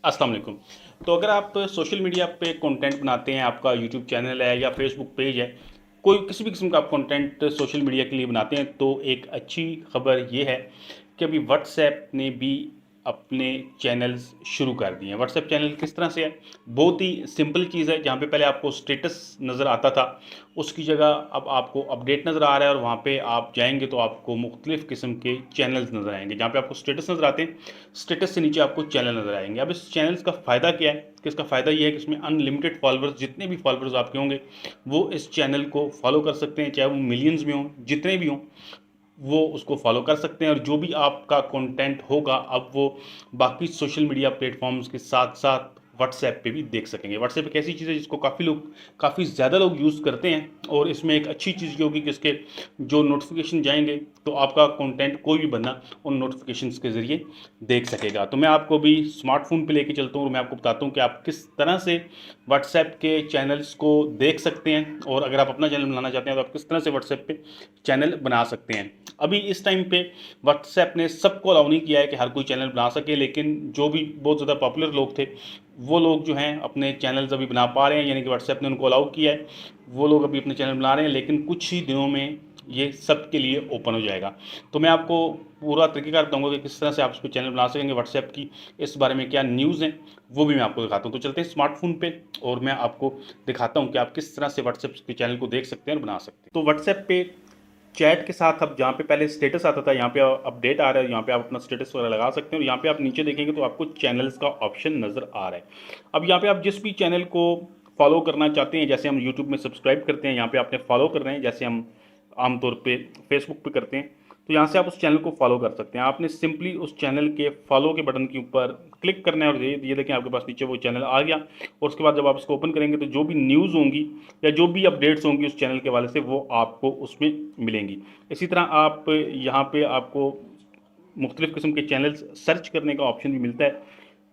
अस्सलाम वालेकुम। तो अगर आप सोशल मीडिया पे कंटेंट बनाते हैं, आपका यूट्यूब चैनल है या फेसबुक पेज है, कोई किसी भी किस्म का आप कंटेंट सोशल मीडिया के लिए बनाते हैं, तो एक अच्छी खबर ये है कि अभी व्हाट्सएप ने भी अपने चैनल्स शुरू कर दिए हैं। व्हाट्सएप चैनल किस तरह से है? बहुत ही सिंपल चीज़ है। जहाँ पे पहले आपको स्टेटस नज़र आता था, उसकी जगह अब आपको अपडेट नज़र आ रहा है, और वहाँ पे आप जाएंगे तो आपको मुख्तलिफ़ किस्म के चैनल्स नज़र आएंगे। जहाँ पे आपको स्टेटस नज़र आते हैं, स्टेटस से नीचे आपको चैनल नज़र आएंगे। अब इस चैनल्स का फ़ायदा क्या है? कि इसका फ़ायदा ये है कि इसमें अनलिमिटेड फॉलोअर्स, जितने भी फॉलोअर्स आपके होंगे वो इस चैनल को फॉलो कर सकते हैं, चाहे वो मिलियंस में हों, जितने भी हों वो उसको फॉलो कर सकते हैं। और जो भी आपका कंटेंट होगा अब वो बाकी सोशल मीडिया प्लेटफॉर्म्स के साथ साथ व्हाट्सएप पे भी देख सकेंगे। व्हाट्सएप एक ऐसी चीज़ है जिसको काफ़ी ज़्यादा लोग यूज़ करते हैं, और इसमें एक अच्छी चीज़ ये होगी कि इसके जो नोटिफिकेशन जाएंगे तो आपका कंटेंट कोई भी बंदा उन नोटिफिकेशंस के ज़रिए देख सकेगा। तो मैं आपको भी स्मार्टफोन पे लेके चलता हूँ और मैं आपको बताता हूँ कि आप किस तरह से व्हाट्सएप के चैनल्स को देख सकते हैं, और अगर आप अपना चैनल बनाना चाहते हैं तो आप किस तरह से व्हाट्सएप पे चैनल बना सकते हैं। अभी इस टाइम पे व्हाट्सएप ने सबको अलाउ नहीं किया है कि हर कोई चैनल बना सके, लेकिन जो भी बहुत ज़्यादा पॉपुलर लोग थे वो लोग जो हैं अपने चैनल्स अभी बना पा रहे हैं, यानी कि व्हाट्सएप ने उनको अलाउ किया है। वो लोग अभी अपने चैनल बना रहे हैं, लेकिन कुछ ही दिनों में ये सबके लिए ओपन हो जाएगा। तो मैं आपको पूरा तरीक़ेकार बताऊंगा कि किस तरह से आप इस पर चैनल बना सकेंगे। व्हाट्सएप की इस बारे में क्या न्यूज़ हैं वो भी मैं आपको दिखाता हूँ। तो चलते हैं स्मार्टफोन पे और मैं आपको दिखाता हूँ कि आप किस तरह से व्हाट्सएप के चैनल को देख सकते हैं और बना सकते हैं। तो व्हाट्सएप पे चैट के साथ अब जहाँ पे पहले स्टेटस आता था, यहाँ पे अपडेट आ रहा है, यहाँ पे आप अपना स्टेटस वगैरह लगा सकते हैं। और यहाँ पे आप नीचे देखेंगे तो आपको चैनल्स का ऑप्शन नज़र आ रहा है। अब यहाँ पे आप जिस भी चैनल को फॉलो करना चाहते हैं, जैसे हम यूट्यूब में सब्सक्राइब करते हैं, यहाँ पे आपने फॉलो कर रहे हैं, जैसे हम आमतौर पे फेसबुक पे करते हैं, तो यहाँ से आप उस चैनल को फॉलो कर सकते हैं। आपने सिंपली उस चैनल के फॉलो के बटन के ऊपर क्लिक करना है, और ये देखें आपके पास नीचे वो चैनल आ गया। और उसके बाद जब आप इसको ओपन करेंगे तो जो भी न्यूज़ होंगी या जो भी अपडेट्स होंगी उस चैनल के हवाले से वो आपको उसमें मिलेंगी। इसी तरह आप यहाँ पे आपको मुख्तलिफ़ किस्म के चैनल्स सर्च करने का ऑप्शन भी मिलता है।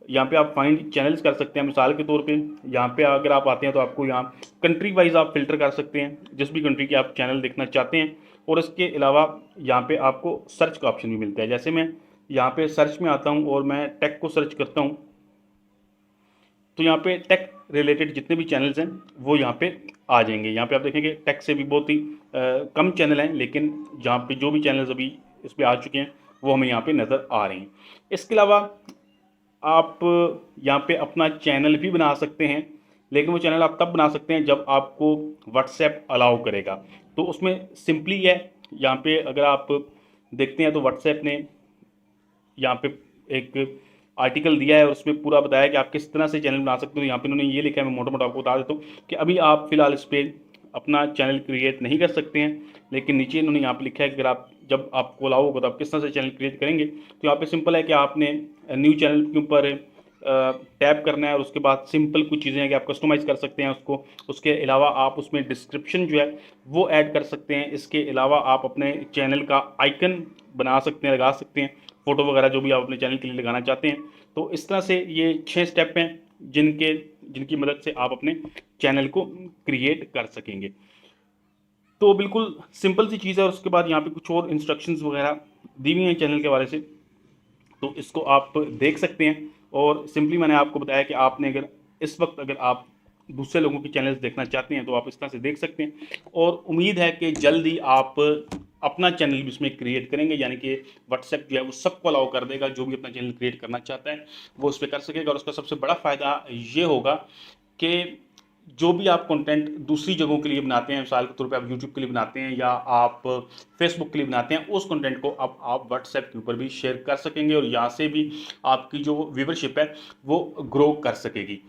यहाँ पे आप फाइंड चैनल्स कर सकते हैं। मिसाल के तौर पे यहाँ पे अगर आप आते हैं तो आपको यहाँ कंट्री वाइज आप फिल्टर कर सकते हैं, जिस भी कंट्री के आप चैनल देखना चाहते हैं। और इसके अलावा यहाँ पे आपको सर्च का ऑप्शन भी मिलता है। जैसे मैं यहाँ पे सर्च में आता हूँ और मैं टेक को सर्च करता हूँ, तो यहाँ पे टेक रिलेटेड जितने भी चैनल्स हैं वो यहाँ पे आ जाएंगे। यहाँ पे आप देखेंगे टेक से भी बहुत ही कम चैनल हैं, लेकिन जहाँ पे जो भी चैनल्स अभी इस पर आ चुके हैं वो हमें यहाँ पे नज़र आ रहे हैं। इसके अलावा आप यहाँ पे अपना चैनल भी बना सकते हैं, लेकिन वो चैनल आप तब बना सकते हैं जब आपको व्हाट्सएप अलाउ करेगा। तो उसमें सिंपली है, यहाँ पे अगर आप देखते हैं तो व्हाट्सएप ने यहाँ पे एक आर्टिकल दिया है और उसमें पूरा बताया कि आप किस तरह से चैनल बना सकते हो। यहाँ पे उन्होंने ये लिखा है, मैं मोटा मोटा आपको बता देता हूँ कि अभी आप फिलहाल इस पर अपना चैनल क्रिएट नहीं कर सकते हैं, लेकिन नीचे इन्होंने यहाँ पे लिखा है कि अगर आप जब आपको अलाउ होगा तो आप किस तरह से चैनल क्रिएट करेंगे। तो यहाँ पे सिंपल है कि आपने न्यू चैनल के ऊपर टैप करना है, और उसके बाद सिंपल कुछ चीज़ें हैं कि आप कस्टमाइज़ कर सकते हैं उसको। उसके अलावा आप उसमें डिस्क्रिप्शन जो है वो ऐड कर सकते हैं। इसके अलावा आप अपने चैनल का आइकन बना सकते हैं, लगा सकते हैं, फ़ोटो वगैरह जो भी आप अपने चैनल के लिए लगाना चाहते हैं। तो इस तरह से ये 6 स्टेप हैं जिनकी मदद से आप अपने चैनल को क्रिएट कर सकेंगे। तो बिल्कुल सिंपल सी चीज़ है। और उसके बाद यहाँ पे कुछ और इंस्ट्रक्शंस वगैरह दी हुई हैं चैनल के हवाले से, तो इसको आप देख सकते हैं। और सिंपली मैंने आपको बताया कि आपने अगर इस वक्त अगर आप दूसरे लोगों के चैनल्स देखना चाहते हैं तो आप इस तरह से देख सकते हैं। और उम्मीद है कि जल्दी आप अपना चैनल भी इसमें क्रिएट करेंगे, यानी कि व्हाट्सएप जो है वो सबको अलाउ कर देगा। जो भी अपना चैनल क्रिएट करना चाहता है वो उस पर कर सकेगा। और उसका सबसे बड़ा फ़ायदा ये होगा कि जो भी आप कंटेंट दूसरी जगहों के लिए बनाते हैं, मिसाल के तौर पे आप यूट्यूब के लिए बनाते हैं या आप फेसबुक के लिए बनाते हैं, उस कंटेंट को अब आप व्हाट्सएप के ऊपर भी शेयर कर सकेंगे, और यहाँ से भी आपकी जो व्यूवरशिप है वो ग्रो कर सकेगी।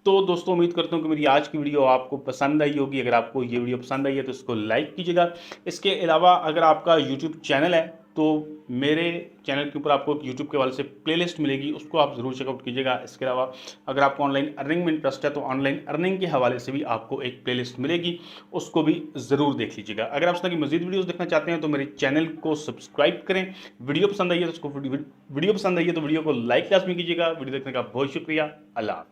तो दोस्तों उम्मीद करता हूँ कि मेरी आज की वीडियो आपको पसंद आई होगी। अगर आपको ये वीडियो पसंद आई है तो इसको लाइक कीजिएगा। इसके अलावा अगर आपका यूट्यूब चैनल है तो मेरे चैनल के ऊपर आपको यूट्यूब के हवाले से प्लेलिस्ट मिलेगी, उसको आप ज़रूर चेकआउट कीजिएगा। इसके अलावा अगर आपको ऑनलाइन अर्निंग में इंटरेस्ट है तो ऑनलाइन अर्निंग के हवाले से भी आपको एक प्लेलिस्ट मिलेगी, उसको भी ज़रूर देख लीजिएगा। अगर आप इस तरह की मज़ीद वीडियोज़ देखना चाहते हैं तो मेरे चैनल को सब्सक्राइब करें। वीडियो पसंद आई है तो वीडियो को लाइक लाजमी कीजिएगा। वीडियो देखने का बहुत शुक्रिया। अल्लाह।